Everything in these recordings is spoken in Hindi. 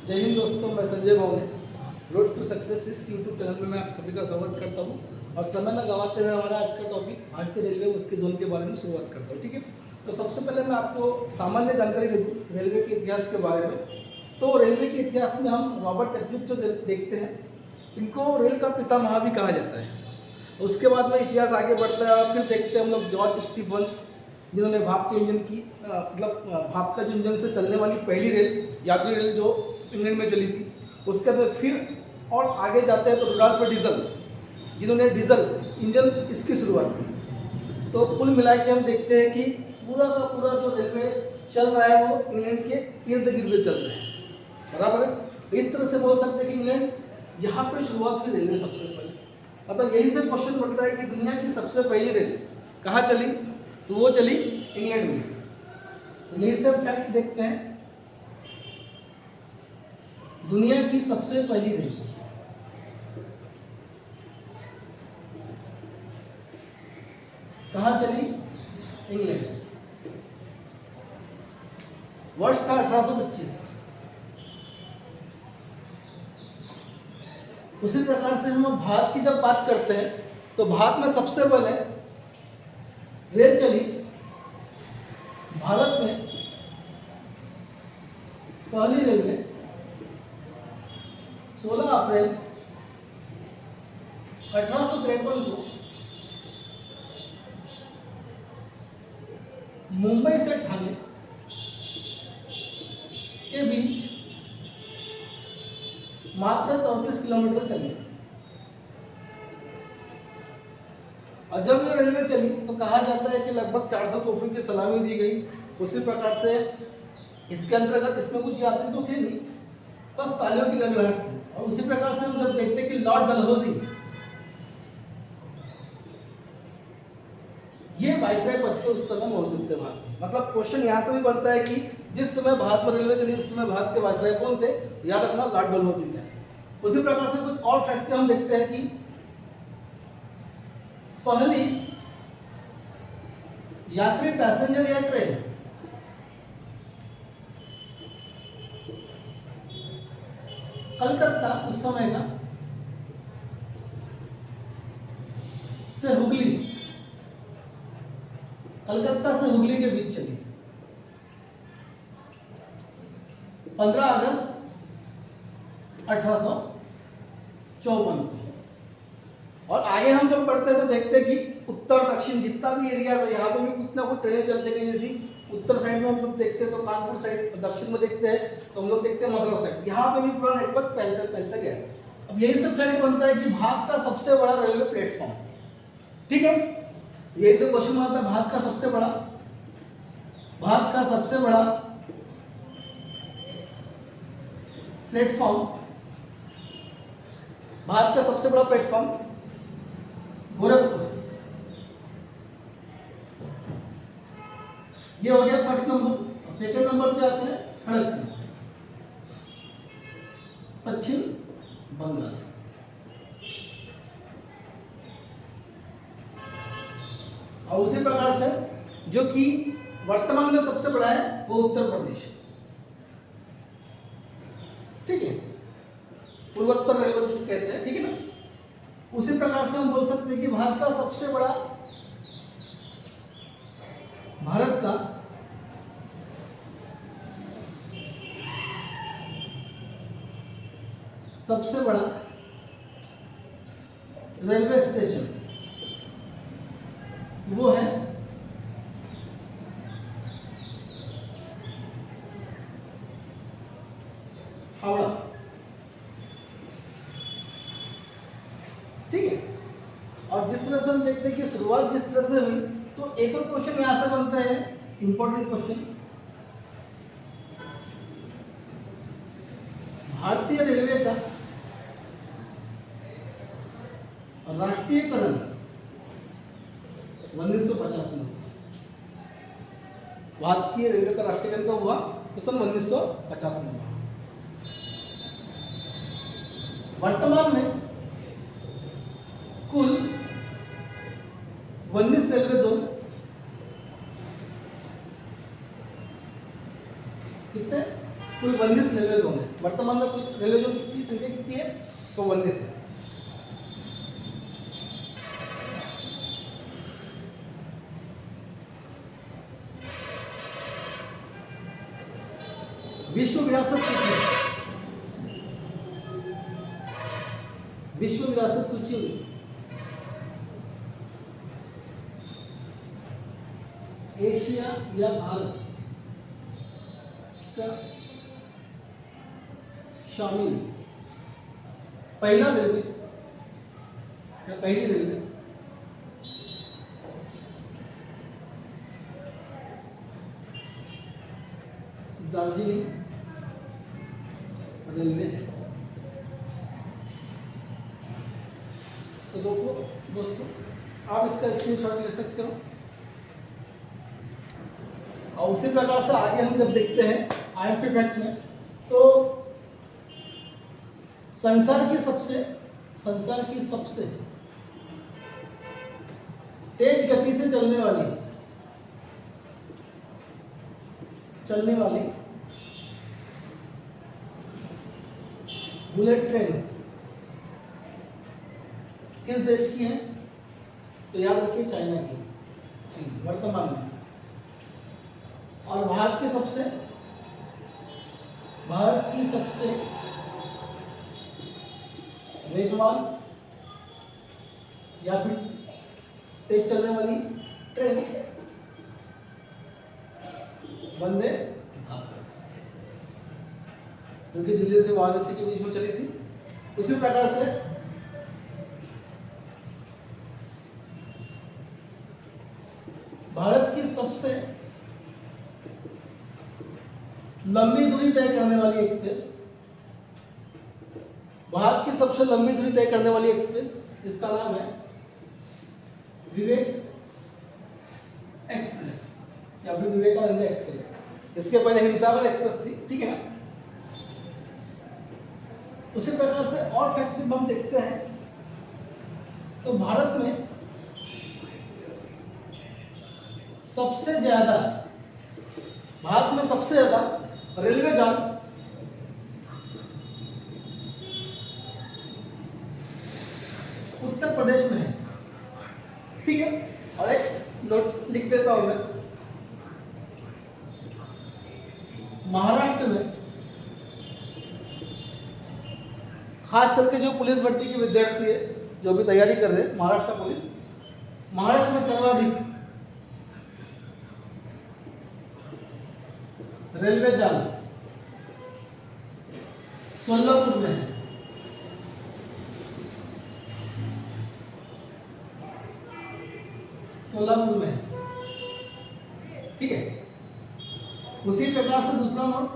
जय हिंद दोस्तों, मैं संजय बावले। रोड टू सक्सेस इस यूट्यूब चैनल में मैं आप सभी का स्वागत करता हूं और समय न गवाते हुए हमारा आज का टॉपिक भारतीय रेलवे उसके जोन के बारे में शुरुआत करता हूं। ठीक है, तो सबसे पहले मैं आपको सामान्य जानकारी दे दूं रेलवे के इतिहास के बारे में। तो रेलवे के इतिहास में हम रॉबर्ट टेफलिच जो देखते हैं, इनको रेल का पितामह भी कहा जाता है। उसके बाद में इतिहास आगे बढ़ता है और फिर देखते हैं हम लोग जॉर्ज स्टीफंस, जिन्होंने भाप के इंजन की मतलब भाप का जो इंजन से चलने वाली पहली रेल, यात्री रेल जो इंग्लैंड में चली थी। उसके बाद फिर और आगे जाते हैं तो रुडोल्फ डीजल, जिन्होंने डीजल इंजन इसकी शुरुआत की। तो कुल मिला के हम देखते हैं कि पूरा का पूरा जो रेलवे चल रहा है वो इंग्लैंड के इर्द गिर्द चल रहा है, बराबर है। इस तरह से बोल सकते हैं कि इंग्लैंड यहाँ पे शुरुआत हुई रेलवे सबसे पहले। मतलब यही से क्वेश्चन बनता है कि दुनिया की सबसे पहली रेल कहाँ चली, तो वो चली इंग्लैंड में। तो यही से फैक्ट देखते हैं, दुनिया की सबसे पहली रेल कहाँ चली, इंग्लैंड। वर्ष था 1825। उसी प्रकार से हम भारत की जब बात करते हैं तो भारत में सबसे पहले रेल चली भारत में पहली रेलवे 16 अप्रैल 1853 को मुंबई से ठाणे के बीच मात्र 34 किलोमीटर चली। और जब ये रेलवे चली तो कहा जाता है कि लगभग 400 तोपों की सलामी दी गई। उसी प्रकार से इसके अंतर्गत इसमें कुछ यात्री तो थे नहीं, बस तालियों की गड़गड़ाहट थी। और उसी प्रकार से हम जब देखते हैं कि लॉर्ड डलहौजी ये वायसराय पद पे उस समय मौजूद थे भारत में। मतलब क्वेश्चन यहाँ से भी बनता है कि जिस समय भारत में रेलवे चली उस समय भारत के वायसराय कौन थे, याद रखना लॉर्ड डलहौजी थे। उसी प्रकार से कुछ और फैक्ट हम देखते हैं कि पहली यात्री पैसेंजर या ट्रेन कलकत्ता उस समय का से हुगली, कलकत्ता से हुगली के बीच चली 15 अगस्त 1854 को। और आगे हम जब पढ़ते हैं तो देखते हैं कि उत्तर दक्षिण जितना भी एरिया है यहाँ पे भी कुछ ना कुछ ट्रेनें चलते गई। जैसी उत्तर साइड में हम लोग देखते हैं तो कानपुर साइड, दक्षिण में देखते हैं तो हम लोग देखते हैं मद्रास साइड, यहाँ पे भी पूरा नेटवर्क फैलता गया। अब यही सब फैक्ट बनता है कि भारत का सबसे बड़ा रेलवे प्लेटफॉर्म, ठीक है, यही से क्वेश्चन बनता है भारत का सबसे बड़ा प्लेटफॉर्म, भारत का सबसे बड़ा प्लेटफॉर्म गोरखपुर। ये हो गया फर्स्ट नंबर। सेकंड नंबर पे आते हैं खड़गपुर, पश्चिम बंगाल। और उसी प्रकार से जो कि वर्तमान में सबसे बड़ा है वो उत्तर प्रदेश, ठीक है, पूर्वोत्तर रेलवे जिसे कहते हैं, ठीक है ना। उसी प्रकार से हम बोल सकते हैं कि भारत का सबसे बड़ा रेलवे स्टेशन वो है हावड़ा, ठीक है। और जिस तरह से हम देखते हैं कि शुरुआत जिस तरह से हुई, तो एक और क्वेश्चन यहां से बनता है, इंपॉर्टेंट क्वेश्चन, भारतीय रेलवे का राष्ट्रीयकरण 1950 में, भारतीय रेलवे का राष्ट्रीयकरण कब हुआ, तो सन 1950 में हुआ। वर्तमान में कुल 19 रेलवे जोन, कितने, कुल 19 रेलवे जोन है। वर्तमान में कुल रेलवे जोन की संख्या कितनी है? तो 19 है। विश्व विरासत सूची, विश्व विरासत सूची एशिया या भारत का शामिल पहला रेलवे या पहली रेलवे दार्जिलिंग रेलवे है। तो दोस्तों आप इसका स्क्रीनशॉट ले सकते हो। और उसी प्रकार से आगे हम जब देखते हैं IMF फैक्ट में, तो संसार की सबसे तेज गति से चलने वाली बुलेट ट्रेन किस देश की है? तो याद रखिए चाइना की वर्तमान में। और भारत की सबसे वेगवान या फिर तेज चलने वाली ट्रेन वंदे भारत, जो कि दिल्ली से वाराणसी के बीच में चली थी। उसी प्रकार से भारत की सबसे लंबी दूरी तय करने वाली एक्सप्रेस, भारत की सबसे लंबी दूरी तय करने वाली एक्सप्रेस, जिसका नाम है विवेक एक्सप्रेस या फिर विवेकानंद एक्सप्रेस। इसके पहले हिमसागर एक्सप्रेस थी, ठीक है ना। उसी प्रकार से और फैक्ट जब हम देखते हैं तो भारत में सबसे ज्यादा रेलवे जाल उत्तर प्रदेश में है, ठीक है। और एक नोट लिख देता हूं मैं, महाराष्ट्र में खास करके जो पुलिस भर्ती के विद्यार्थी है, जो भी तैयारी कर रहे हैं महाराष्ट्र में सर्वाधिक रेलवे जाल सोलापुर में है। ठीक है। उसी प्रकार से दूसरा नोट,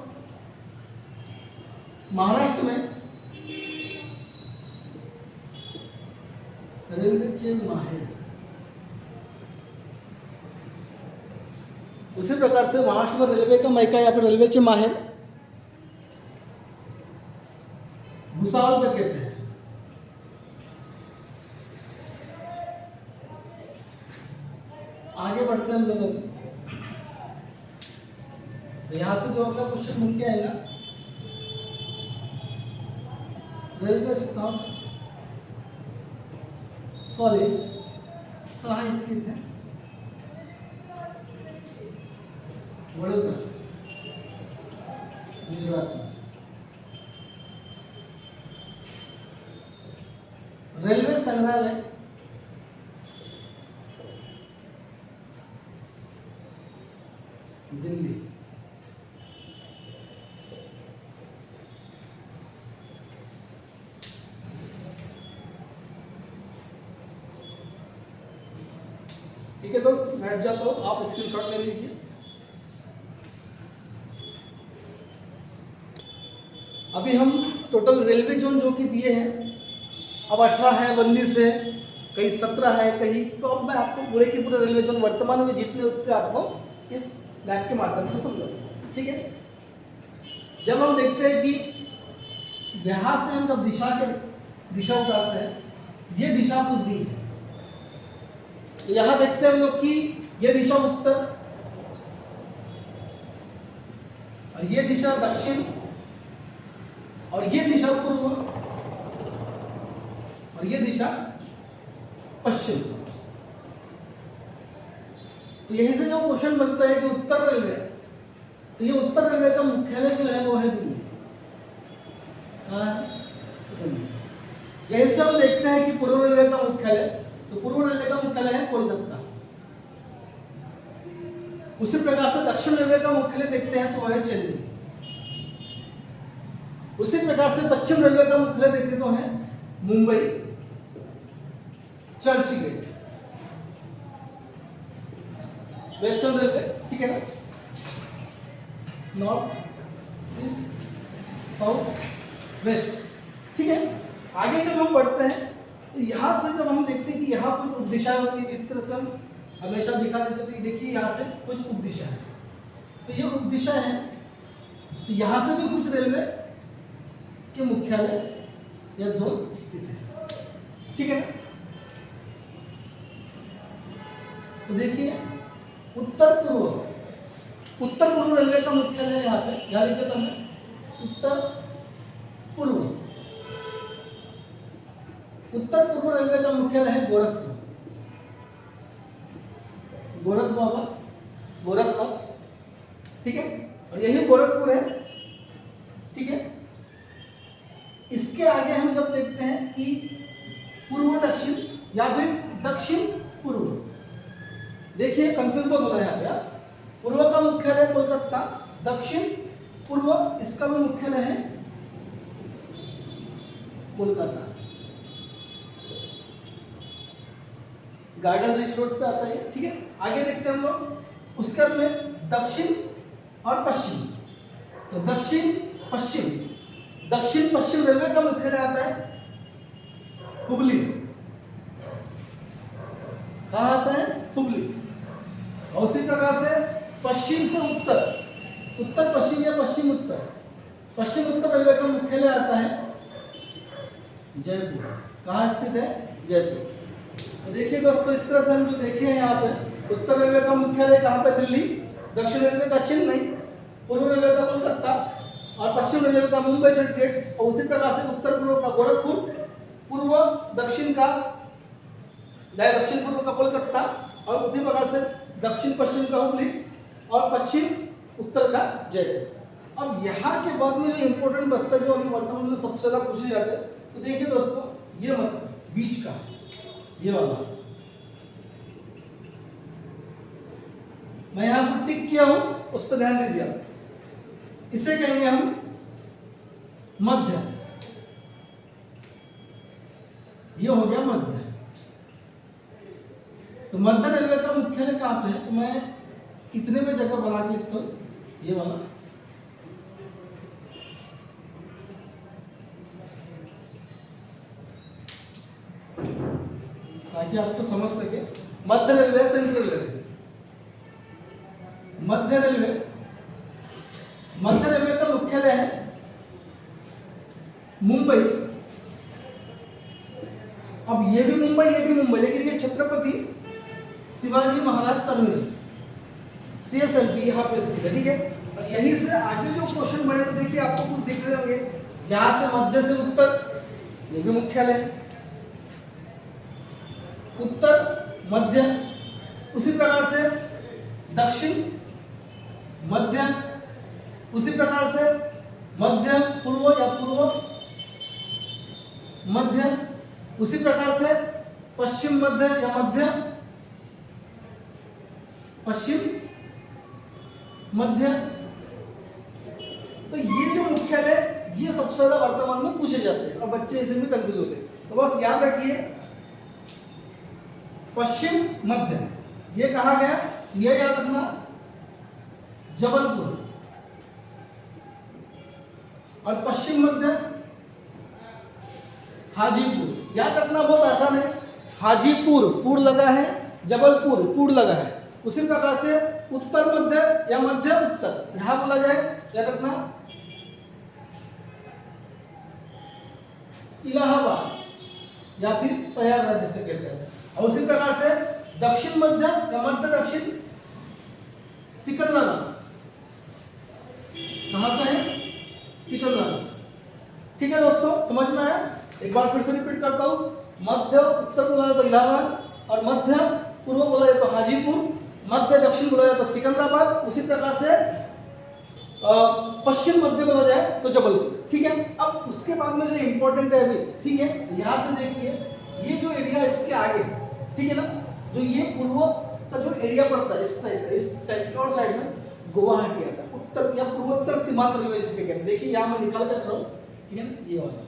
महाराष्ट्र में रेलवे चेन माहिर। उसी प्रकार से महाराष्ट्र में रेलवे का मायका या फिर रेलवे चे माहिर भुसावल पे कहते हैं। आगे बढ़ते हैं हम लोग। यहां से जो अपना क्वेश्चन बन के आएगा, रेलवे स्टाफ कॉलेज कहाँ स्थित है? वडोदरा, गुजरात में। रेलवे संग्रहालय दिल्ली। ठीक है दोस्त, बैठ जाता हूं, आप स्क्रीनशॉट ले लीजिए। अभी हम टोटल रेलवे जोन जो कि दिए हैं, अब 18 है, 19 है, कहीं 17 है कहीं, तो अब मैं आपको पूरे के पूरे रेलवे जोन वर्तमान में जितने उतने आपको इस मैप के माध्यम से समझाऊंगा, ठीक है। जब हम देखते हैं कि यहाँ से हम जब दिशा उतारते हैं, ये दिशा कुछ दी है, तो यहाँ देखते हैं हम लोग कि ये दिशा उत्तर और ये दिशा दक्षिण और ये दिशा पूर्व और ये दिशा पश्चिम। तो यहीं से जो क्वेश्चन बनता है कि उत्तर रेलवे, तो ये उत्तर रेलवे का मुख्यालय जो है वो है दिल्ली। जैसे हम देखते हैं कि पूर्व रेलवे का मुख्यालय, तो पूर्व रेलवे का मुख्यालय है कोलकाता। उसी प्रकार से दक्षिण रेलवे का मुख्यालय देखते हैं तो वह है चेन्नई। उसी प्रकार से पश्चिम रेलवे का मुख्यालय देखते तो है मुंबई, चर्चगेट। वेस्टर्न रेलवे, ठीक है ना, नॉर्थ, ईस्ट, साउथ, वेस्ट, ठीक है। आगे जब हम बढ़ते हैं तो यहां से जब हम देखते हैं कि यहाँ कुछ उपदिशा होती है, जिस तरह से हम हमेशा दिखा देते थे, देखिए यहाँ से कुछ उपदिशा है, तो ये उपदिशा है। तो यहाँ से भी कुछ रेलवे के मुख्यालय या जोन स्थित है, ठीक है ना। तो देखिए उत्तर पूर्व रेलवे का मुख्यालय है यहाँ पे, यहाँ लिखे तो हमें उत्तर पूर्व रेलवे का मुख्यालय है गोरखपुर, गोरखनाथ, ठीक है। और यही गोरखपुर है, ठीक है। इसके आगे हम जब देखते हैं कि पूर्व दक्षिण या फिर दक्षिण पूर्व, देखिए कंफ्यूज मत होना है यहाँ पे। पूर्व का मुख्यालय कोलकाता, दक्षिण पूर्व इसका भी मुख्यालय है कोलकाता। गार्डन रिच रोड पे आता है, ठीक है। आगे देखते हैं हम लोग उसके में दक्षिण और पश्चिम। तो दक्षिण पश्चिम रेलवे का मुख्यालय आता है हुबली। कहाँ आता है? हुबली। और उसी प्रकार से पश्चिम से उत्तर पश्चिम या पश्चिम उत्तर रेलवे का मुख्यालय आता है जयपुर। कहाँ स्थित है? जयपुर। तो देखिए दोस्तों, इस तरह से हम जो देखे हैं यहाँ पे, उत्तर रेलवे का मुख्यालय कहाँ पे? दिल्ली। दक्षिण रेलवे का चेन्नई, पूर्व रेलवे का कोलकाता और पश्चिम रेलवे का मुंबई चर्चगेट। और उसी प्रकार से उत्तर पूर्व का गोरखपुर, पूर्व दक्षिण पूर्व का कोलकाता और उसी प्रकार से दक्षिण पश्चिम का हुबली और पश्चिम उत्तर का जयपुर। अब यहाँ के बाद में जो इंपॉर्टेंट बचता है, जो अभी वर्तमान में सबसे ज्यादा पूछे जाते हैं, तो देखिए दोस्तों, ये बीच का ये वाला मैं यहां पर टिक किया हूं, उस पर ध्यान दीजिए आप। इसे कहेंगे हम मध्य। ये हो गया मध्य। तो मध्य रेलवे का मुख्यालय कहां पे है? तो मैं इतने में जगह बना के लिखता हूं, ये वाला। ताकि आपको समझ सके। मध्य रेलवे, सेंट्रल रेलवे। मध्य रेलवे का मुख्यालय है मुंबई। अब ये भी मुंबई, लेकिन ये छत्रपति शिवाजी महाराज टर्मिनल CSLT यहाँ पे स्थित है, ठीक है। और यहीं से आगे जो क्वेश्चन बने, तो देखिए आपको कुछ दिख रहे होंगे, यहाँ से मध्य से उत्तर, ये भी मुख्यालय है, उत्तर मध्य। उसी प्रकार से दक्षिण मध्य, उसी प्रकार से मध्य पूर्व या पूर्व मध्य, उसी प्रकार से पश्चिम मध्य या मध्य पश्चिम मध्य। तो ये जो मुख्यालय, ये सबसे ज्यादा वर्तमान में पूछे जाते हैं और बच्चे इसे भी कंफ्यूज होते हैं। तो बस याद रखिए, पश्चिम मध्य ये कहा गया, ये याद रखना, जबलपुर। और पश्चिम मध्य हाजीपुर। याद रखना बहुत आसान है, हाजीपुर पुर लगा है, जबलपुर पुर लगा है। उसी प्रकार से उत्तर मध्य या मध्य उत्तर यहां बोला जाए, याद रखना इलाहाबाद या फिर प्रयागराज जिसे कहते हैं। और उसी प्रकार से दक्षिण मध्य या मध्य दक्षिण सिकंदराबाद। कहां पे है? सिकंदराबाद। ठीक है दोस्तों, समझ में आया? एक बार फिर से रिपीट करता हूँ। मध्य उत्तर बोला जाए तो इलाहाबाद, और मध्य पूर्व बोला जाए तो हाजीपुर, मध्य दक्षिण बोला जाए तो सिकंदराबाद, उसी प्रकार से पश्चिम मध्य बोला जाए तो जबलपुर। ठीक है, अब उसके बाद में जो इंपॉर्टेंट है अभी, ठीक है, यहाँ से देखिए ये जो एरिया इसके आगे, ठीक है ना, जो ये पूर्व का जो एरिया पड़ता है इस साइड और साइड में गुवाहाटी आता है, उत्तर या पूर्वोत्तर सीमांत रेलवे जिसके कहते हैं। देखिए यहाँ मैं निकाल कर रहा हूँ, ठीक है ना, ये वाला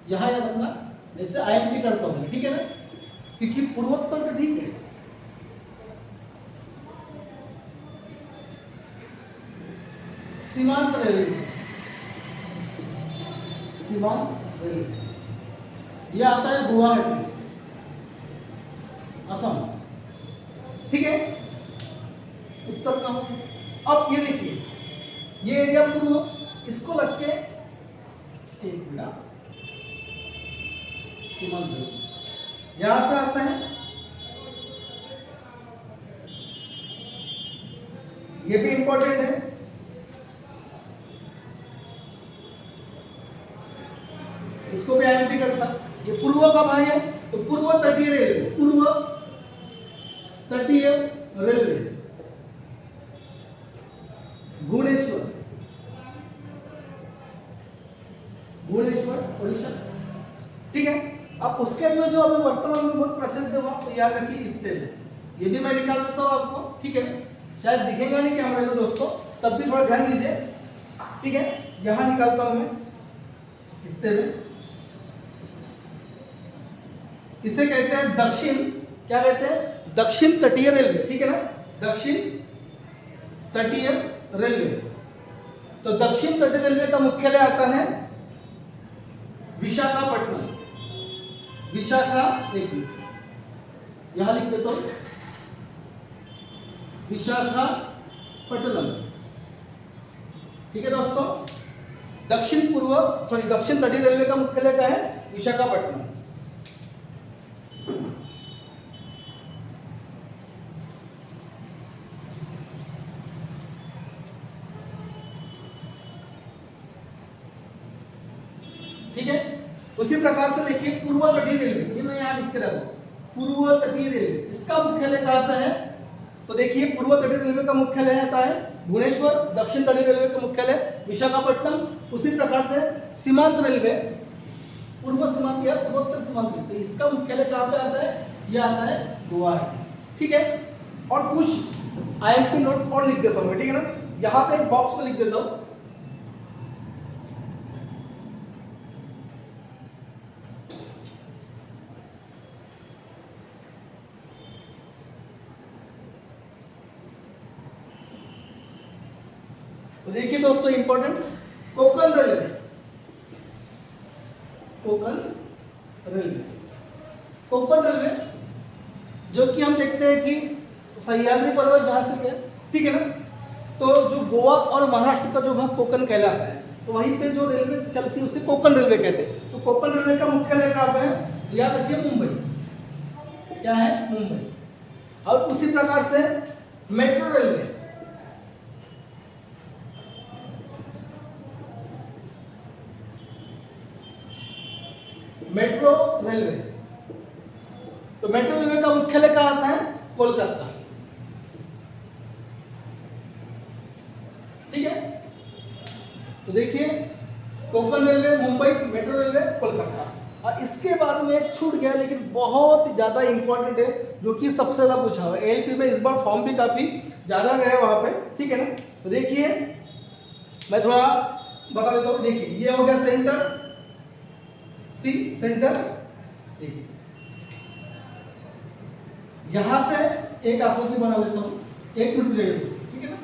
यहाँ याद रखना, जैसे आईएमपी करता हूँ, ठीक है ना, क्योंकि पूर्वोत्तर तो ठीक है, सीमांत रेलवे, सीमांत रेलवे यह आता है गुवाहाटी, असम। ठीक है, उत्तर का। अब ये देखिए ये एरिया पूर्व, इसको लग के एक मिनट, सीमांत रेलवे यहां से आता है, ये भी इंपॉर्टेंट है। इसको भी आईएमपी करता, ये पूर्व का भाग है तो पूर्व तटीय रेलवे, पूर्व तटीय रेलवे भुवनेश्वर, भुवनेश्वर उड़ीसा। ठीक है, अब उसके अंदर जो अभी वर्तमान में बहुत प्रसिद्ध हुआ तो याद रखिए इतने में, ये भी मैं निकाल देता हूँ आपको। ठीक है, शायद दिखेगा नहीं कैमरे में दोस्तों, तब भी थोड़ा ध्यान दीजिए। ठीक है, यहां निकालता हूं मैं इतने में, इसे कहते हैं दक्षिण, क्या कहते हैं, दक्षिण तटीय रेलवे। ठीक है ना, दक्षिण तटीय रेलवे। तो दक्षिण तटीय रेलवे का मुख्यालय आता है विशाखापट्टनम, विशाखा, एक मिनट यहां लिख देता हूं, विशाखापट्टनम। ठीक है दोस्तों, दक्षिण तटीय रेलवे का मुख्यालय क्या है, विशाखापट्टनम। ठीक है, उसी प्रकार से देखिए पूर्व तटीय रेलवे, ये मैं यहां लिख के रखा हूं, पूर्व तटीय रेलवे, इसका मुख्यालय कहां पे है, तो देखिए पूर्व तटीय रेलवे का मुख्यालय आता है भुवनेश्वर, दक्षिण तटीय रेलवे का मुख्यालय विशाखापट्टनम। उसी प्रकार से सीमांत रेलवे, पूर्व सीमांत या पूर्वोत्तर सीमांत रेलवे, इसका मुख्यालय कहां पे आता है, ये आता है गुवाहाटी। ठीक है, और कुछ आईएमपी नोट और लिख देता हूं मैं, ठीक है ना, यहां पे एक बॉक्स में लिख देता हूं, तो देखिए दोस्तों important, Konkan railway, Konkan railway, Konkan railway जो कि हम देखते हैं कि सह्याद्री पर्वत जहां से गया, ठीक है ना, तो जो गोवा और महाराष्ट्र का जो भाग कोंकण कहलाता है, तो वहीं पे जो रेलवे चलती है उसे कोंकण रेलवे कहते हैं। तो कोंकण रेलवे का मुख्यालय कहां पे है, याद रखिए मुंबई, क्या है, मुंबई। और उसी प्रकार से मेट्रो रेलवे, मेट्रो रेलवे, तो मेट्रो रेलवे का मुख्यालय कहां आता है, कोलकाता। ठीक है, तो देखिए Konkan railway Mumbai, metro railway Kolkata. और इसके बाद में एक छूट गया लेकिन बहुत ज्यादा इंपॉर्टेंट है, जो कि सबसे ज्यादा पूछा हुआ है एलपी में, इस बार फॉर्म भी काफी ज्यादा गया वहां पे। ठीक है ना, तो देखिए मैं थोड़ा बता देता हूं, देखिए ये हो गया सेंटर, सी सेंटर, देखिए यहां से एक आकृति बना लेता हूं, एक मिनट लगेगा दोस्तों, ठीक है ना।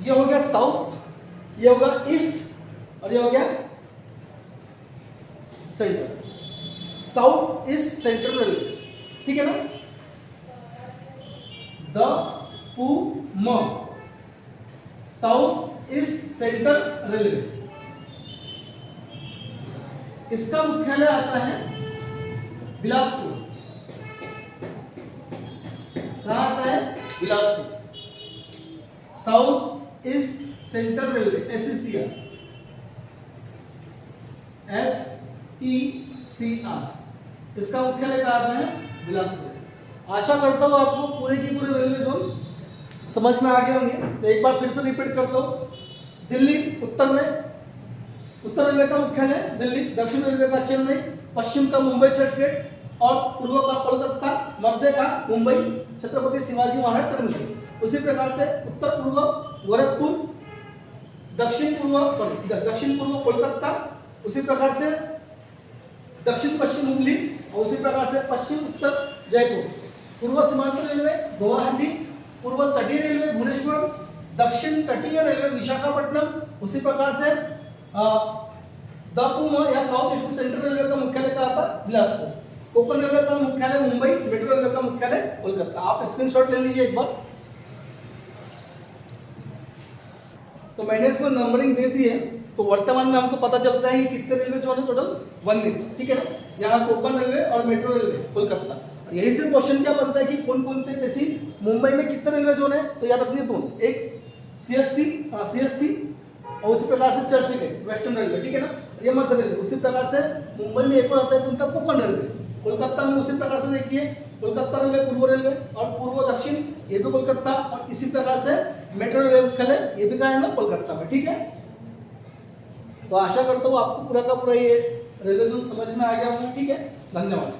ये हो गया साउथ, ये हो गया ईस्ट, और ये हो गया centre, south east central railway. ठीक है ना, द पू म, साउथ ईस्ट सेंट्रल रेलवे। इसका मुख्यालय आता है बिलासपुर, कहाँ आता है? Bilaspur. South east central railway SECR, SECR, इसका मुख्यालय कहाँ पे है? बिलासपुर। आशा करता हूँ आपको पूरे की पूरे रेलवे जोन समझ में आ गए होंगे। तो एक बार फिर से रिपीट करता हूँ। दिल्ली उत्तर में, उत्तर रेलवे का मुख्यालय दिल्ली, दक्षिण रेलवे का चेन्नई, पश्चिम का मुंबई चर्चगेट और पूर्व का कोलकाता, मध्य का मुंबई छत्रपति शिवाजी महाराज टर्मिनल। उसी प्रकार से उत्तर पूर्व गोरखपुर, दक्षिण पूर्व कोलकाता, उसी प्रकार से दक्षिण पश्चिम हुगली और उसी प्रकार से पश्चिम उत्तर जयपुर। पूर्व सीमांत रेलवे गुवाहाटी, पूर्व तटीय रेलवे भुवनेश्वर, दक्षिण तटीय रेलवे विशाखापट्टनम, उसी प्रकार से दपूम या साउथ ईस्ट सेंट्रल रेलवे का मुख्यालय कहाँ था? बिलासपुर। कोंकण रेलवे का मुख्यालय मुंबई, मेट्रो रेलवे का मुख्यालय कोलकाता। आप स्क्रीनशॉट ले लीजिए एक बार। तो मैंने इसमें नंबरिंग दे दी है, तो वर्तमान में हमको पता चलता है कि कितने रेलवे जो है टोटल 19, ठीक है ना। यहाँ कोंकण रेलवे और मेट्रो रेलवे कोलकाता। यही से क्वेश्चन क्या बनता है कि कौन कौन थे, जैसे मुंबई में कितने रेलवे जोन है, तो याद रखिए दो, एक CST और उसी प्रकार से चर्चगेट वेस्टर्न रेलवे, ठीक है ना, ये मध्य रेलवे। उसी प्रकार से मुंबई में एक और आता है कौन था? कोंकण रेलवे। कोलकाता में उसी प्रकार से देखिए कोलकाता रेलवे, पूर्व रेलवे और पूर्व दक्षिण, ये भी कोलकाता। और इसी प्रकार से मेट्रो रेलवे मुख्यालय ये भी कहाँ है ना? कोलकाता में, ठीक है। तो आशा करता हूँ आपको पूरा का पूरा ये रेलवे जोन समझ में आ गया होगा, ठीक है। धन्यवाद।